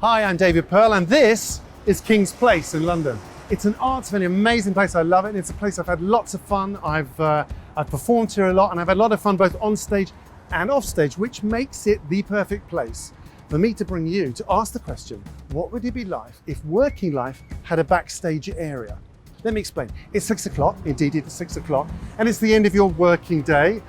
Hi, I'm David Pearl, and this is King's Place in London. It's an arts venue, amazing place. I love it. It's a place I've had lots of fun. I've performed here a lot, and I've had a lot of fun both on stage and off stage, which makes it the perfect place for me to bring you to ask the question, what would it be like if working life had a backstage area? Let me explain. It's 6 o'clock, indeed it's 6 o'clock, and it's the end of your working day.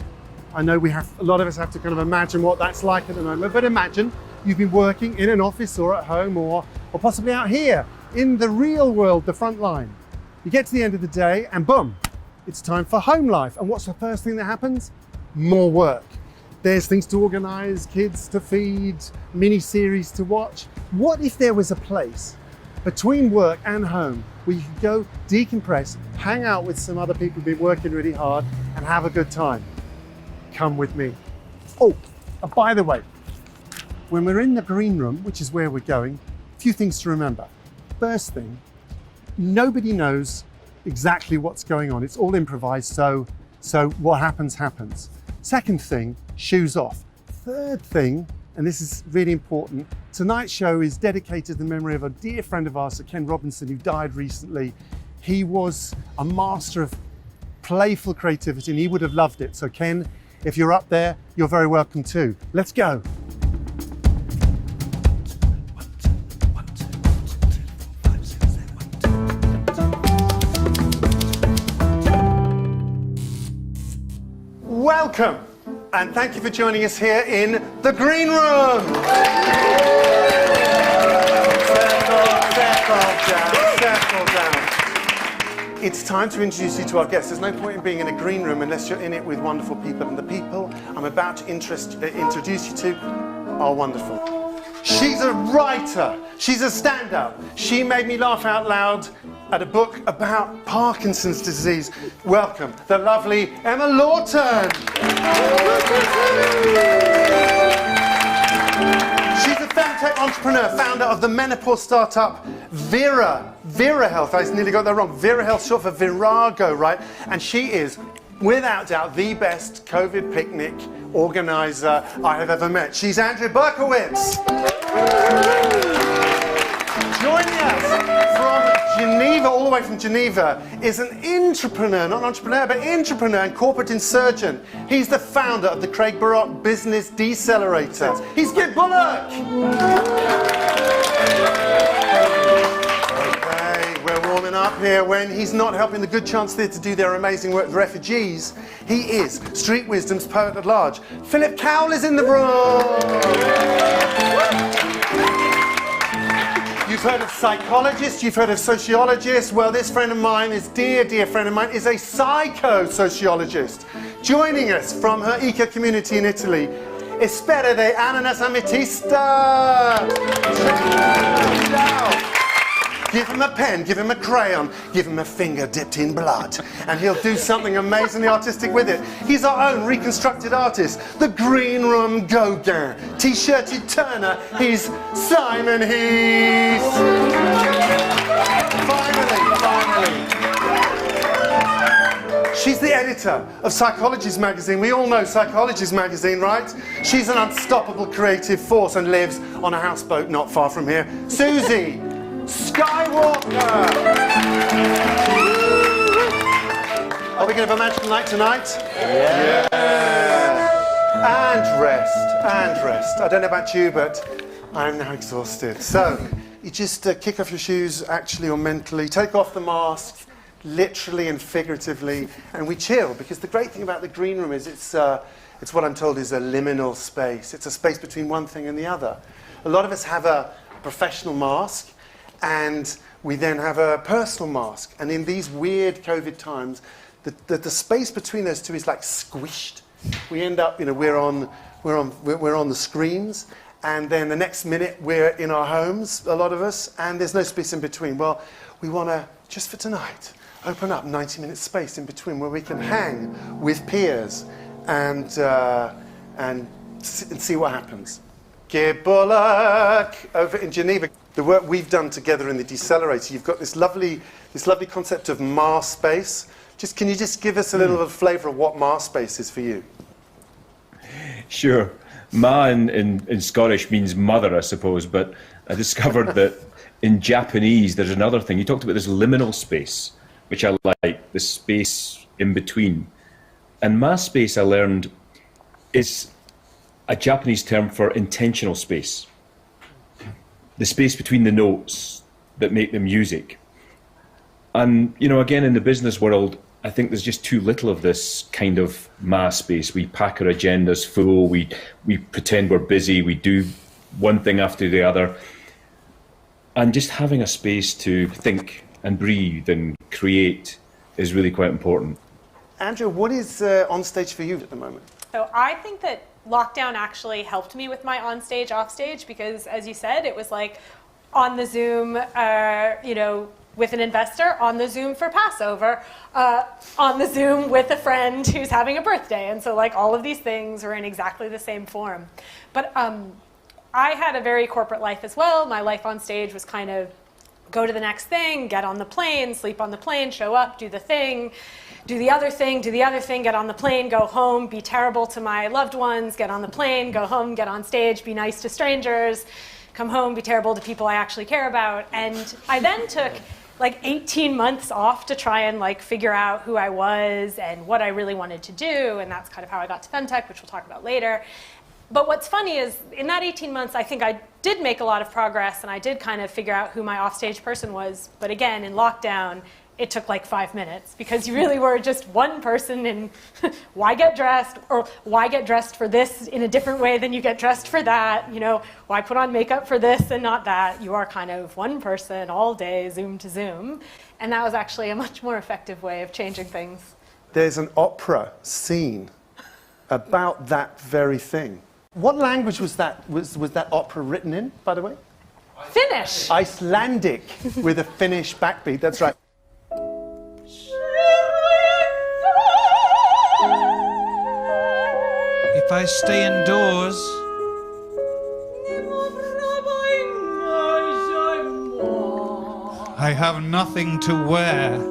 I know a lot of us have to kind of imagine what that's like at the moment, but imagine you've been working in an office or at home or possibly out here in the real world, the front line. You get to the end of the day and boom, it's time for home life. And what's the first thing that happens? More work. There's things to organize, kids to feed, mini-series to watch. What if there was a place between work and home where you could go decompress, hang out with some other people who've been working really hard and have a good time? Come with me. Oh, and by the way, when we're in the green room, which is where we're going, a few things to remember. First thing, nobody knows exactly what's going on. It's all improvised, so what happens, happens. Second thing, shoes off. Third thing, and this is really important, tonight's show is dedicated to the memory of a dear friend of ours, Ken Robinson, who died recently. He was a master of playful creativity, and he would have loved it. So Ken, if you're up there, you're very welcome too. Let's go. Welcome, and thank you for joining us here in the green room. Settle down. It's time to introduce you to our guests. There's no point in being in a green room unless you're in it with wonderful people, and the people I'm about to introduce you to are wonderful. She's a writer, she's a stand-up. She made me laugh out loud at a book about Parkinson's disease. Welcome, the lovely Emma Lawton. She's a femtech entrepreneur, founder of the menopause startup Vira Health. I nearly got that wrong. Vira Health, short for Virago, right? And she is, without doubt, the best COVID picnic organizer I have ever met. She's Andrea Berchowitz. Joining us from Geneva, all the way from Geneva, is an intrapreneur, not an entrepreneur, but intrapreneur and corporate insurgent. He's the founder of the Craig Baroque Business Decelerator. He's Gib Bullock. Okay, we're warming up here when he's not helping the Good Chance Theatre do their amazing work with refugees. He is Street Wisdom's poet at large. Philip Cowell is in the room. You've heard of psychologists, you've heard of sociologists. Well, this friend of mine, this dear friend of mine, is a psycho-sociologist. Joining us from her eco community in Italy, Espera de Ananas Ametista. Give him a pen, give him a crayon, give him a finger dipped in blood, and he'll do something amazingly artistic with it. He's our own reconstructed artist, the Green Room Gauguin, T-shirted Turner, he's Simon Heath. Finally. She's the editor of Psychology's magazine. We all know Psychology's magazine, right? She's an unstoppable creative force and lives on a houseboat not far from here. Susie Skywalker! Are we going to have a magical night tonight? Yeah! And rest. I don't know about you, but I'm now exhausted. So, you just kick off your shoes, actually or mentally, take off the mask, literally and figuratively, and we chill, because the great thing about the green room is it's what I'm told is a liminal space. It's a space between one thing and the other. A lot of us have a professional mask, and we then have a personal mask. And in these weird COVID times, the space between those two is like squished. We end up, we're on the screens, and then the next minute we're in our homes, a lot of us, and there's no space in between. Well, we want to, just for tonight, open up 90-minute space in between where we can hang with peers and see what happens. Gib Bullock over in Geneva. The work we've done together in the Decelerator, you've got this lovely concept of Ma space. Can you just give us a little flavour of what Ma space is for you? Sure. Ma in Scottish means mother, I suppose, but I discovered that in Japanese, there's another thing. You talked about this liminal space, which I like, the space in between. And ma space, I learned, is a Japanese term for intentional space. The space between the notes that make the music. And, you know, again, in the business world, I think there's just too little of this kind of ma space. We pack our agendas full, we pretend we're busy, we do one thing after the other. And just having a space to think and breathe and create is really quite important. Andrea, what is on stage for you at the moment? So I think that lockdown actually helped me with my on-stage, off-stage, because as you said, it was like on the Zoom, you know, with an investor, on the Zoom for Passover, on the Zoom with a friend who's having a birthday. And so like all of these things were in exactly the same form. But I had a very corporate life as well. My life on stage was kind of go to the next thing, get on the plane, sleep on the plane, show up, do the thing, do the other thing, do the other thing, get on the plane, go home, be terrible to my loved ones, get on the plane, go home, get on stage, be nice to strangers, come home, be terrible to people I actually care about. And I then took like 18 months off to try and like figure out who I was and what I really wanted to do. And that's kind of how I got to Femtech, which we'll talk about later. But what's funny is in that 18 months, I think I did make a lot of progress and I did kind of figure out who my offstage person was. But again, in lockdown, it took like 5 minutes because you really were just one person and why get dressed, or why get dressed for this in a different way than you get dressed for that? You know, why put on makeup for this and not that? You are kind of one person all day, Zoom to Zoom. And that was actually a much more effective way of changing things. There's an opera scene about that very thing. What language was that? Was that opera written in, by the way? Finnish. Icelandic with a Finnish backbeat. That's right. If I stay indoors, I have nothing to wear.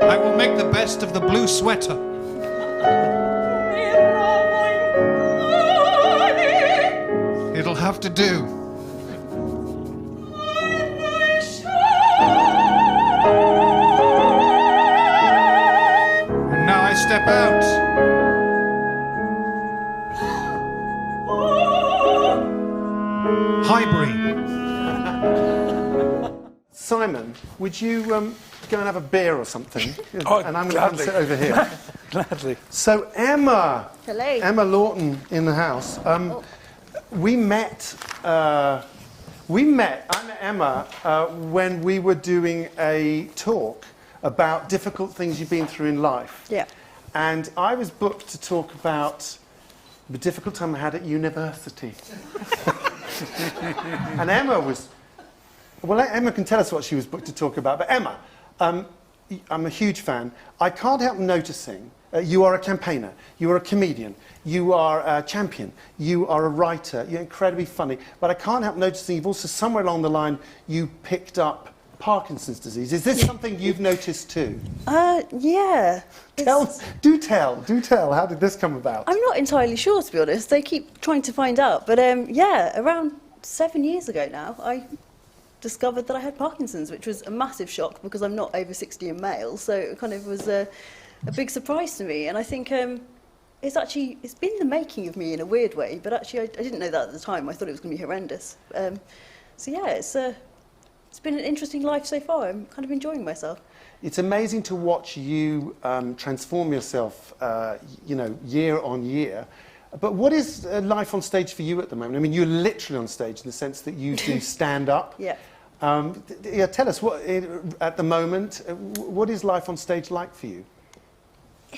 I will make the best of the blue sweater. It'll have to do. And now I step out. Highbury. Simon, would you go and have a beer or something? Oh, and I'm going to come sit over here. Gladly. So Emma. Hello. Emma Lawton in the house. We met. I met Emma when we were doing a talk about difficult things you've been through in life. Yeah. And I was booked to talk about the difficult time I had at university. And Emma was. Well, Emma can tell us what she was booked to talk about. But Emma, I'm a huge fan. I can't help noticing you are a campaigner, you are a comedian, you are a champion, you are a writer, you're incredibly funny. But I can't help noticing you've also, somewhere along the line, you picked up Parkinson's disease. Is this something you've noticed too? Yeah. Do tell. How did this come about? I'm not entirely sure, to be honest. They keep trying to find out. But yeah, around 7 years ago now, I discovered that I had Parkinson's, which was a massive shock because I'm not over 60 and male, so it kind of was a big surprise to me. And I think it's been the making of me in a weird way, but actually I didn't know that at the time. I thought it was going to be horrendous. So yeah, it's been an interesting life so far. I'm kind of enjoying myself. It's amazing to watch you transform yourself, year on year. But what is life on stage for you at the moment? I mean, you're literally on stage in the sense that you do stand up. Yeah. Tell us, at the moment, what is life on stage like for you?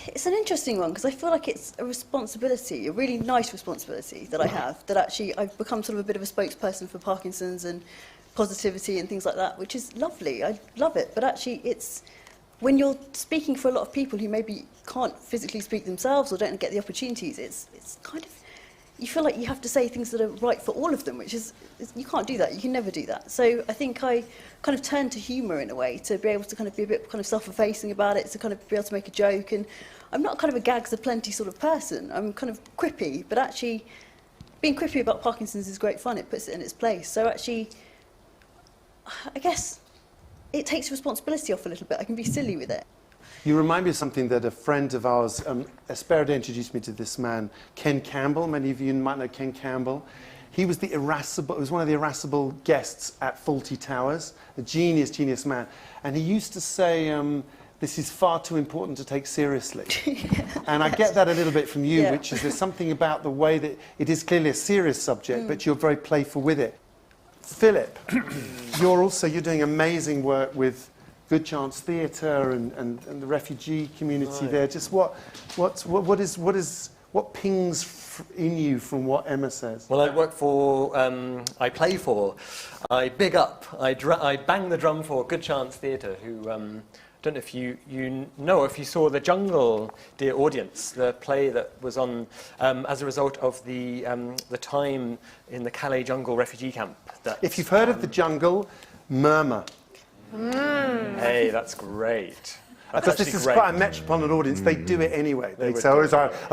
It's an interesting one because I feel like it's a responsibility, a really nice responsibility that I have, that actually I've become sort of a bit of a spokesperson for Parkinson's and positivity and things like that, which is lovely. I love it. But actually it's, when you're speaking for a lot of people who maybe can't physically speak themselves or don't get the opportunities, it's kind of, you feel like you have to say things that are right for all of them, which is, you can't do that. You can never do that. So I think I kind of turned to humour in a way to be able to kind of be a bit kind of self-effacing about it, to kind of be able to make a joke. And I'm not kind of a gags aplenty sort of person. I'm kind of quippy, but actually being quippy about Parkinson's is great fun. It puts it in its place. So actually, I guess it takes responsibility off a little bit. I can be silly with it. You remind me of something that a friend of ours, Esperida, introduced me to this man, Ken Campbell. Many of you might know Ken Campbell. He was was one of the irascible guests at Fawlty Towers, a genius man. And he used to say, this is far too important to take seriously. And I get that a little bit from you, which is there's something about the way that it is clearly a serious subject, but you're very playful with it. Philip, you're doing amazing work with Good Chance Theatre and the refugee community there. Just what pings in you from what Emma says? Well, I work for, I play for, I big up, I bang the drum for Good Chance Theatre, who, I don't know if you know, if you saw The Jungle, dear audience, the play that was on as a result of the time in the Calais jungle refugee camp. If you've heard of The Jungle, murmur. Hey, that's great. Because this is quite a metropolitan audience, they do it anyway. Of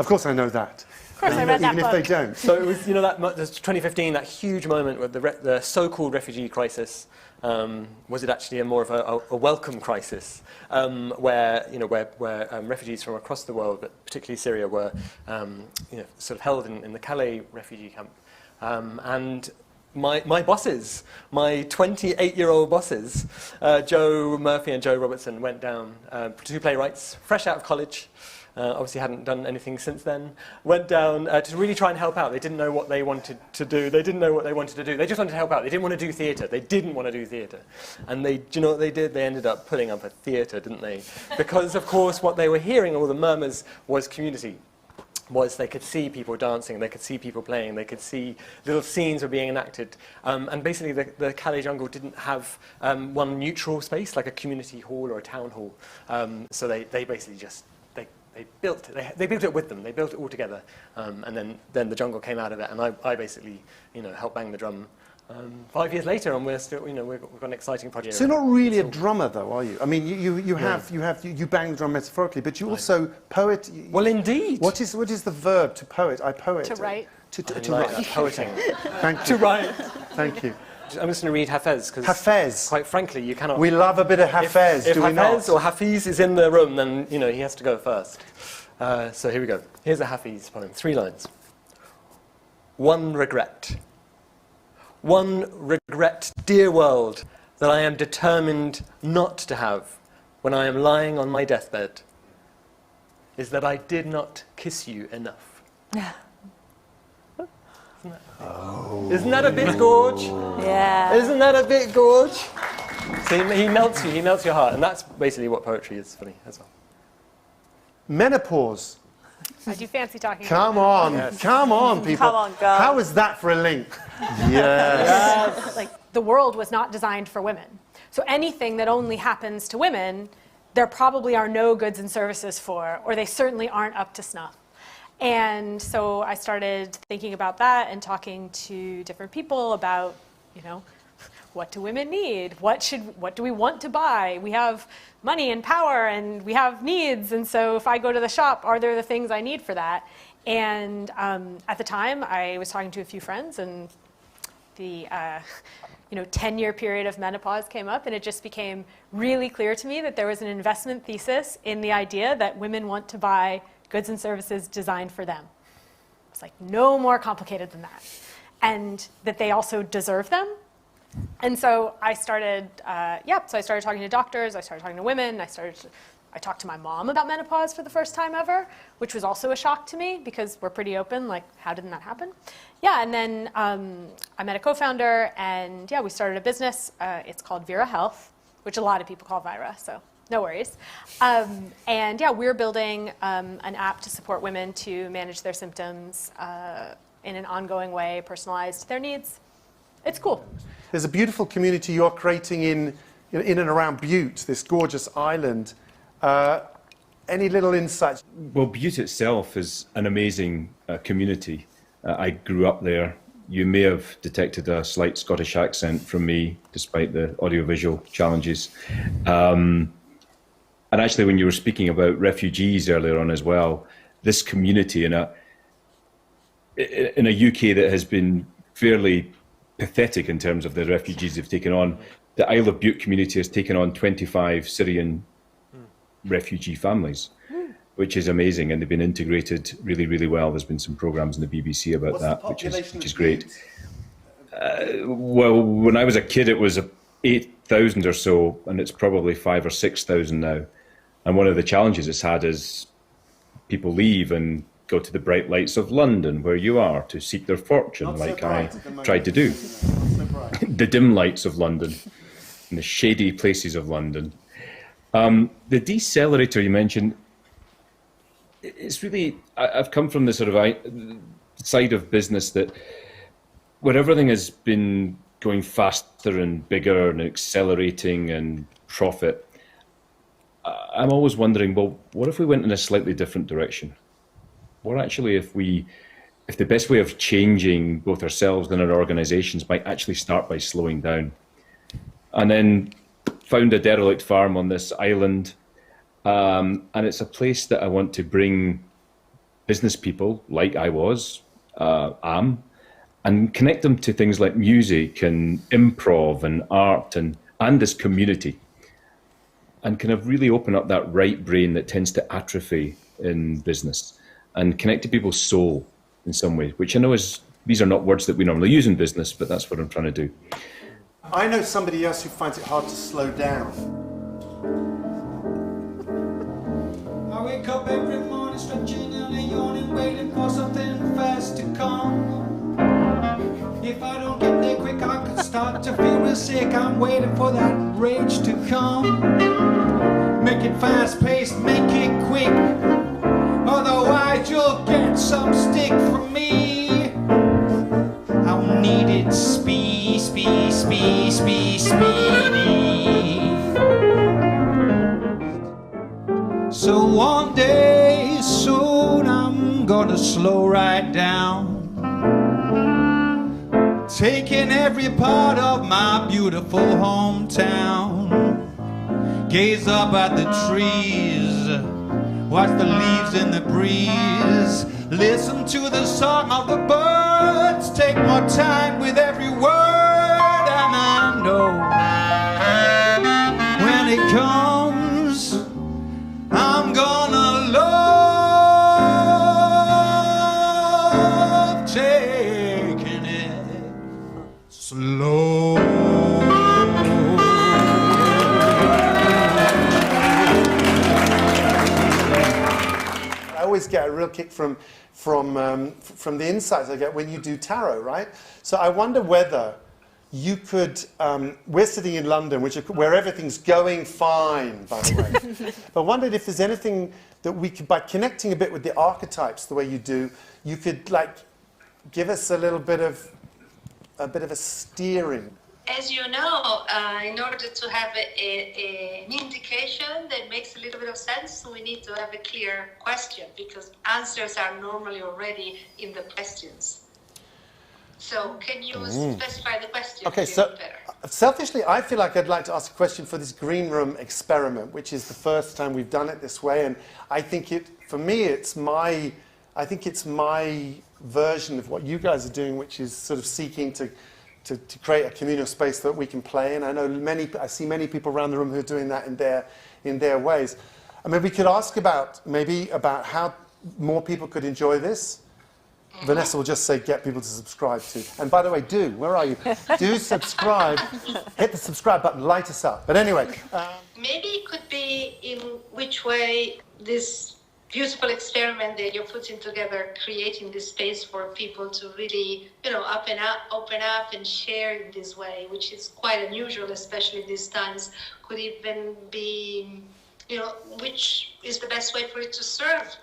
course I know that. Of course, I read that even book. if they don't. So it was, that 2015, that huge moment with the so-called refugee crisis. Was it actually more of a welcome crisis, where refugees from across the world, but particularly Syria, were sort of held in the Calais refugee camp, and my bosses, my 28-year-old bosses, Joe Murphy and Joe Robertson, went down, two playwrights, fresh out of college. Obviously hadn't done anything since then, went down to really try and help out. They didn't know what they wanted to do. They didn't know what they wanted to do. They just wanted to help out. They didn't want to do theatre. They didn't want to do theatre. And do you know what they did? They ended up putting up a theatre, didn't they? Because, of course, what they were hearing, all the murmurs, was community. Was they could see people dancing, they could see people playing, they could see little scenes were being enacted. And basically the Calais jungle didn't have one neutral space, like a community hall or a town hall. So they basically just... They built it with them. They built it all together, and then the jungle came out of it. And I basically, helped bang the drum. 5 years later, and we're still, we've got an exciting project. So you're not really a drummer, though, are you? I mean, you bang the drum metaphorically, but you also poet. Well, indeed. What is the verb to poet? I poet. To write. To like write. Poeting. Thank you. To write. Thank you. I'm just going to read Hafez, because Hafez. Quite frankly, you cannot... We love a bit of Hafez, if do we not? Hafez or Hafiz is in the room, then, he has to go first. So here we go. Here's a Hafiz poem, 3 lines. One regret. One regret, dear world, that I am determined not to have when I am lying on my deathbed, is that I did not kiss you enough. Isn't that a bit gorge? Yeah. Isn't that a bit gorge? So he melts you, he melts your heart, and that's basically what poetry is for me as well. Menopause. I do fancy talking Come about on, Yes. come on, people. Come on, girl. How is that for a link? Yes. Like, the world was not designed for women. So anything that only happens to women, there probably are no goods and services for, or they certainly aren't up to snuff. And so I started thinking about that and talking to different people about, what do women need? What do we want to buy? We have money and power and we have needs. And so if I go to the shop, are there the things I need for that? And at the time, I was talking to a few friends, and the 10-year period of menopause came up, and it just became really clear to me that there was an investment thesis in the idea that women want to buy goods and services designed for them. It's like no more complicated than that. And that they also deserve them. And so I started, so I started talking to doctors, I started talking to women, I talked to my mom about menopause for the first time ever, which was also a shock to me because we're pretty open, like, how didn't that happen? Yeah, and then I met a co-founder, and we started a business. It's called Vira Health, which a lot of people call Vira, so no worries. We're building an app to support women to manage their symptoms in an ongoing way, personalized to their needs. It's cool. There's a beautiful community you're creating in and around Butte, this gorgeous island. Any little insights? Well, Butte itself is an amazing community. I grew up there. You may have detected a slight Scottish accent from me, despite the audiovisual challenges. And actually, when you were speaking about refugees earlier on as well, this community in a UK that has been fairly pathetic in terms of the refugees they've taken on, the Isle of Bute community has taken on 25 Syrian refugee families, which is amazing, and they've been integrated really, really well. There's been some programs in the BBC about that, which is great. Well, when I was a kid, it was 8,000 or so, and it's probably 5,000 or 6,000 now. And one of the challenges it's had is people leave and go to the bright lights of London, where you are, to seek their fortune, like I tried to do. The dim lights of London, and the shady places of London. The decelerator you mentioned, it's really, I've come from the sort of side of business that where everything has been going faster and bigger and accelerating and profit, I'm always wondering, well, what if we went in a slightly different direction? What actually if the best way of changing both ourselves and our organizations might actually start by slowing down? And then found a derelict farm on this island, and it's a place that I want to bring business people, like I am, and connect them to things like music and improv and art and this community, and kind of really open up that right brain that tends to atrophy in business, and connect to people's soul in some way, which I know these are not words that we normally use in business, but that's what I'm trying to do. I know somebody else who finds it hard to slow down. I wake up every morning stretching and yawning, waiting for something fast to come. If I don't get there quick, I could start to feel real sick. I'm waiting for that rage to come. Make it fast-paced, make it quick. Otherwise you'll get some stick from me. I need it speedy. So one day soon I'm gonna slow right down, taking every part of my beautiful hometown. Gaze up at the trees, watch the leaves in the breeze, listen to the song of the birds, take more time with every word, and I know when it comes, I'm gonna love taking it slow. I always get a real kick from the insights I get when you do tarot, right? So I wonder whether you could, we're sitting in London, where everything's going fine, by the way. But I wondered if there's anything that we could, by connecting a bit with the archetypes the way you do, you could like give us a bit of a steering. As you know, in order to have an indication that makes a little bit of sense, we need to have a clear question, because answers are normally already in the questions. So can you specify the question? Okay, so selfishly, I feel like I'd like to ask a question for this green room experiment, which is the first time we've done it this way, and I think for me, it's my version of what you guys are doing, which is sort of seeking to create a communal space that we can play in. I know I see many people around the room who are doing that in their ways. I mean, we could ask about how more people could enjoy this. Vanessa will just say, get people to subscribe to. And by the way, where are you? Do subscribe. Hit the subscribe button, light us up. But anyway. Maybe it could be in which way this beautiful experiment that you're putting together, creating this space for people to really, open up and share in this way, which is quite unusual, especially these times, could even be, which is the best way for it to serve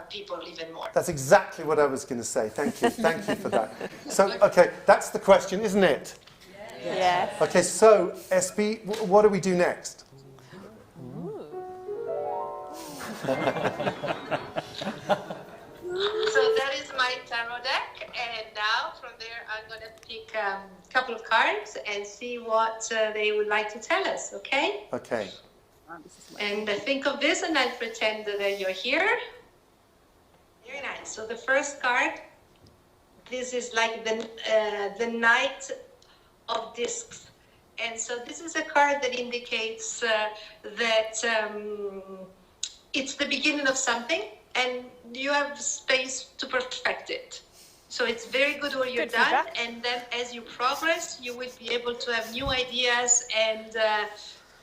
people even more. That's exactly what I was going to say. Thank you. Thank you for that. So, okay, that's the question, isn't it? Yes. Okay, so, SB, what do we do next? So that is my tarot deck. couple of cards and see what they would like to tell us, okay? Okay. And think of this, and I'll pretend that you're here. Very nice. So the first card, this is like the Knight of Discs. And so this is a card that indicates that it's the beginning of something, and you have space to perfect it. So it's very good when you're done, feedback. and then as you progress, you will be able to have new ideas and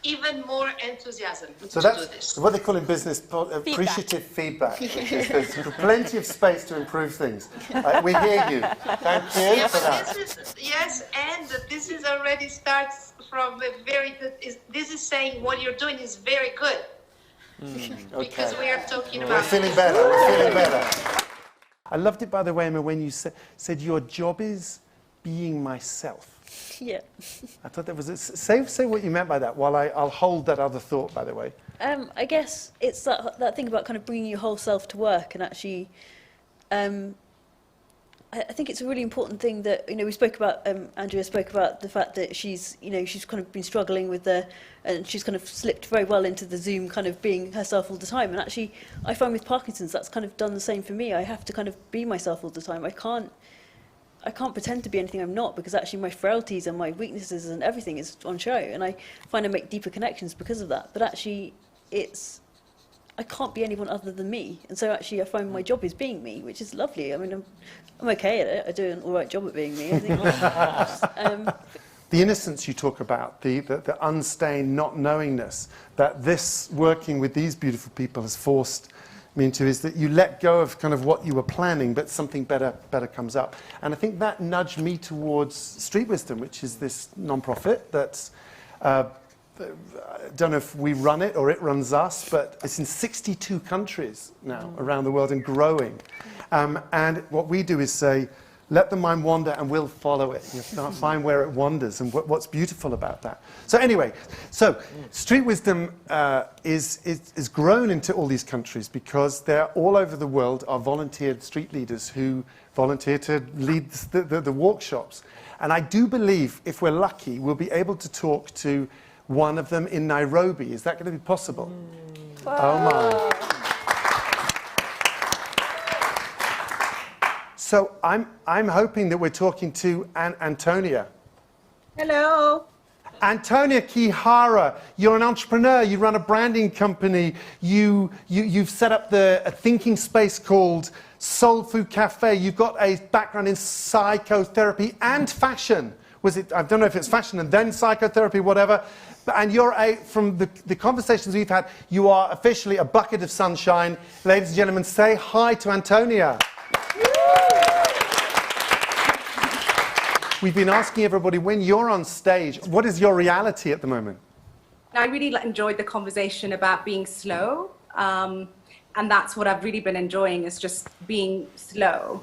even more enthusiasm So to do that's this. what they call in business appreciative feedback. Which is there's plenty of space to improve things. We hear you. Thank you Yeah, for but that. yes, and this is already starts from a very good. This is saying what you're doing is very good, because we are talking We're about. feeling better. We're feeling better. I loved it, by the way, Emma, when you said your job is being myself. Yeah. I thought that was say what you meant by that. While I'll hold that other thought, by the way. I guess it's that thing about kind of bringing your whole self to work, and actually, I think it's a really important thing that, we spoke about, Andrea spoke about the fact that she's kind of been struggling with and she's kind of slipped very well into the Zoom kind of being herself all the time. And actually, I find with Parkinson's, that's kind of done the same for me. I have to kind of be myself all the time. I can't pretend to be anything I'm not, because actually my frailties and my weaknesses and everything is on show. And I find I make deeper connections because of that. But actually, I can't be anyone other than me. And so actually I find my job is being me, which is lovely. I mean, I'm okay at it. I do an all right job at being me, I think. The innocence you talk about, the unstained not knowingness that this working with these beautiful people has forced me into, is that you let go of kind of what you were planning, but something better comes up. And I think that nudged me towards Street Wisdom, which is this non-profit that's I don't know if we run it or it runs us, but it's in 62 countries now around the world and growing. And what we do is say, let the mind wander and we'll follow it. You start find where it wanders and what's beautiful about that. So anyway, Street Wisdom is grown into all these countries because they're all over the world are volunteered street leaders who volunteer to lead the workshops. And I do believe, if we're lucky, we'll be able to talk to one of them in Nairobi. Is that going to be possible? Oh my. So I'm hoping that we're talking to Antonia. Hello. Antonia Kihara, you're an entrepreneur, you run a branding company, you've set up a thinking space called Soul Food Cafe, you've got a background in psychotherapy and fashion. I don't know if it's fashion and then psychotherapy, whatever. And you're from the conversations we've had, you are officially a bucket of sunshine. Ladies and gentlemen, say hi to Antonia. We've been asking everybody, when you're on stage, what is your reality at the moment? I really enjoyed the conversation about being slow. And that's what I've really been enjoying, is just being slow.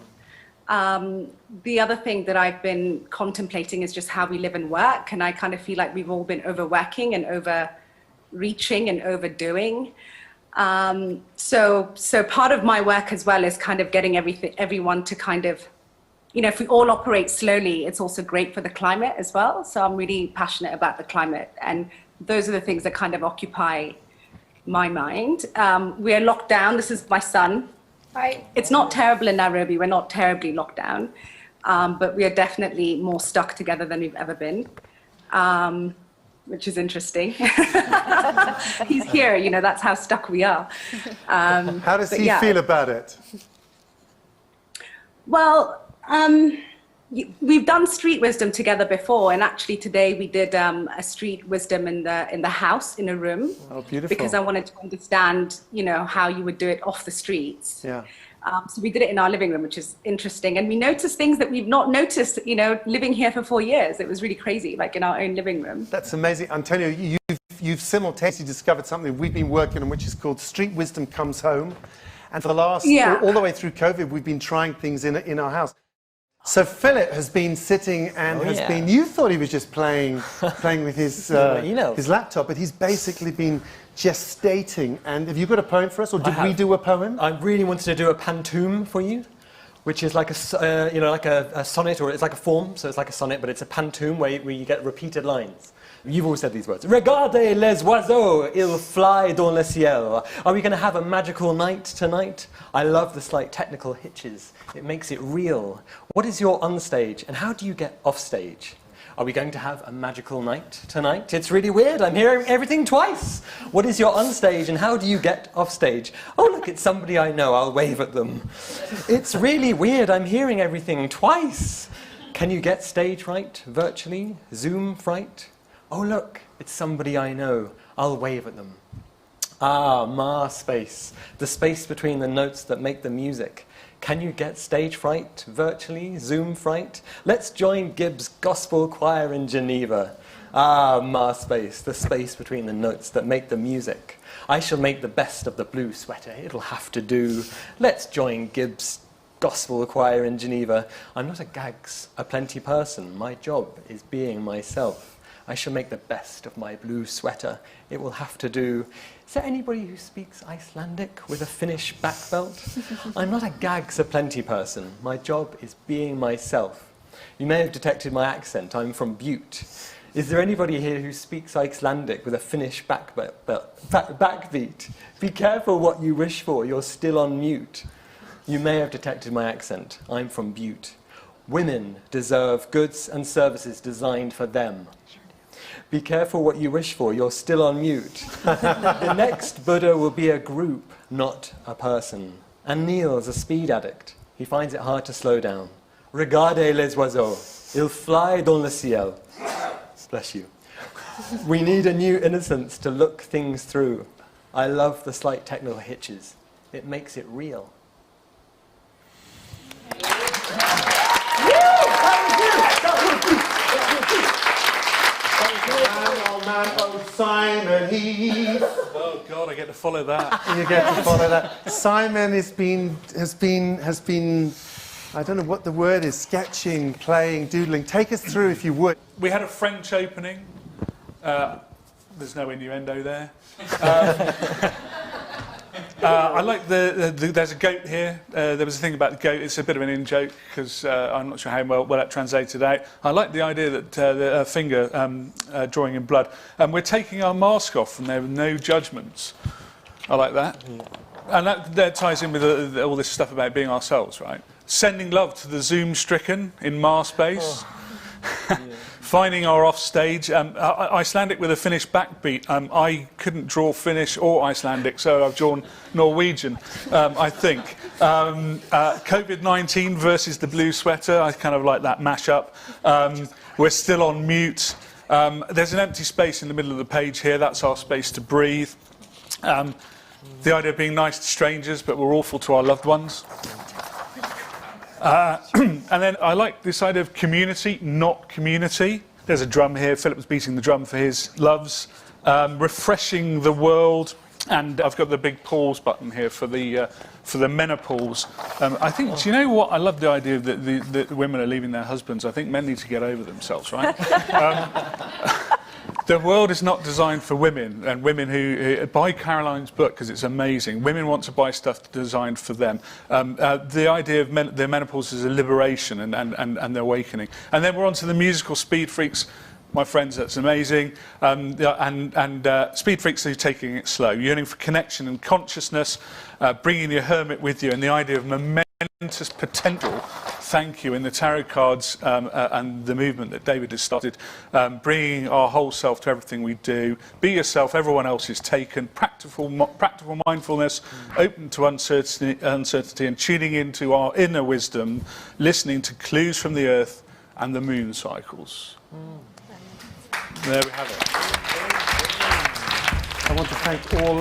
The other thing that I've been contemplating is just how we live and work. And I kind of feel like we've all been overworking and overreaching and overdoing. So part of my work as well is kind of getting everyone to kind of, if we all operate slowly, it's also great for the climate as well. So I'm really passionate about the climate. And those are the things that kind of occupy my mind. We are locked down. This is my son. Hi. It's not terrible in Nairobi. We're not terribly locked down. But we are definitely more stuck together than we've ever been, which is interesting. He's here, that's how stuck we are. How does he feel about it? Well, we've done Street Wisdom together before, and actually today we did a Street Wisdom in the house, in a room. Oh, beautiful. Because I wanted to understand, how you would do it off the streets. Yeah. So we did it in our living room, which is interesting. And we noticed things that we've not noticed, living here for 4 years. It was really crazy, like in our own living room. That's amazing. Antonia, you've simultaneously discovered something we've been working on, which is called Street Wisdom Comes Home. And for the last, all the way through COVID, we've been trying things in our house. So Philip has been sitting and you thought he was just playing with his laptop, but he's basically been gestating. And have you got a poem for us, or did we do a poem? I really wanted to do a pantoum for you, which is like a sonnet, or it's like a form, so it's like a sonnet, but it's a pantoum where you get repeated lines. You've always said these words. Regardez les oiseaux, ils fly dans le ciel. Are we going to have a magical night tonight? I love the slight technical hitches. It makes it real. What is your onstage, and how do you get off stage? Are we going to have a magical night tonight? It's really weird. I'm hearing everything twice. What is your onstage, and how do you get off stage? Oh, look, it's somebody I know. I'll wave at them. It's really weird. I'm hearing everything twice. Can you get stage right virtually? Zoom fright? Oh, look, it's somebody I know. I'll wave at them. Ah, ma space, the space between the notes that make the music. Can you get stage fright virtually? Zoom fright? Let's join Gibbs' gospel choir in Geneva. Ah, ma space, the space between the notes that make the music. I shall make the best of the blue sweater. It'll have to do. Let's join Gibbs' gospel choir in Geneva. I'm not a gags, a plenty person. My job is being myself. I shall make the best of my blue sweater. It will have to do. Is there anybody who speaks Icelandic with a Finnish back belt? I'm not a gags a plenty person. My job is being myself. You may have detected my accent. I'm from Butte. Is there anybody here who speaks Icelandic with a Finnish backbeat? Be careful what you wish for. You're still on mute. You may have detected my accent. I'm from Butte. Women deserve goods and services designed for them. Be careful what you wish for, you're still on mute. The next Buddha will be a group, not a person. And Neil's a speed addict. He finds it hard to slow down. Regardez les oiseaux, ils fly dans le ciel. Bless you. We need a new innocence to look things through. I love the slight technical hitches. It makes it real. Oh, Simon Heath. Oh God, I get to follow that. You get to follow that. Simon has been. I don't know what the word is. Sketching, playing, doodling. Take us through, if you would. We had a French opening. There's no innuendo there. I like there's a goat here. There was a thing about the goat. It's a bit of an in-joke because I'm not sure how well that translated out. I like the idea that the finger drawing in blood. And we're taking our mask off and there are no judgments. I like that. And that ties in with all this stuff about being ourselves, right? Sending love to the Zoom-stricken in Mars space. Finding our offstage. Icelandic with a Finnish backbeat. I couldn't draw Finnish or Icelandic, so I've drawn Norwegian, I think. COVID-19 versus the blue sweater. I kind of like that mashup. We're still on mute. There's an empty space in the middle of the page here. That's our space to breathe. The idea of being nice to strangers, but we're awful to our loved ones. And then I like this idea of community, not community. There's a drum here. Philip was beating the drum for his loves. Refreshing the world. And I've got the big pause button here for the menopause. I think, do you know what? I love the idea that the women are leaving their husbands. I think men need to get over themselves, right? The world is not designed for women, and women who buy Caroline's book because it's amazing. Women want to buy stuff designed for them. The idea of the menopause is a liberation and the awakening. And then we're on to the musical Speed Freaks. My friends, that's amazing. Speed Freaks are taking it slow, yearning for connection and consciousness, bringing your hermit with you, and the idea of momentous potential. Thank you in the tarot cards and the movement that David has started, bringing our whole self to everything we do. Be yourself, everyone else is taken. Practical mindfulness, open to uncertainty, and tuning into our inner wisdom, listening to clues from the earth and the moon cycles. There we have it. I want to thank all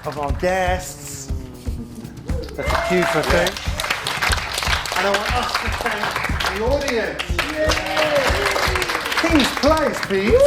of our guests. That's a beautiful thing. And I want us to thank the audience. King's Place, please.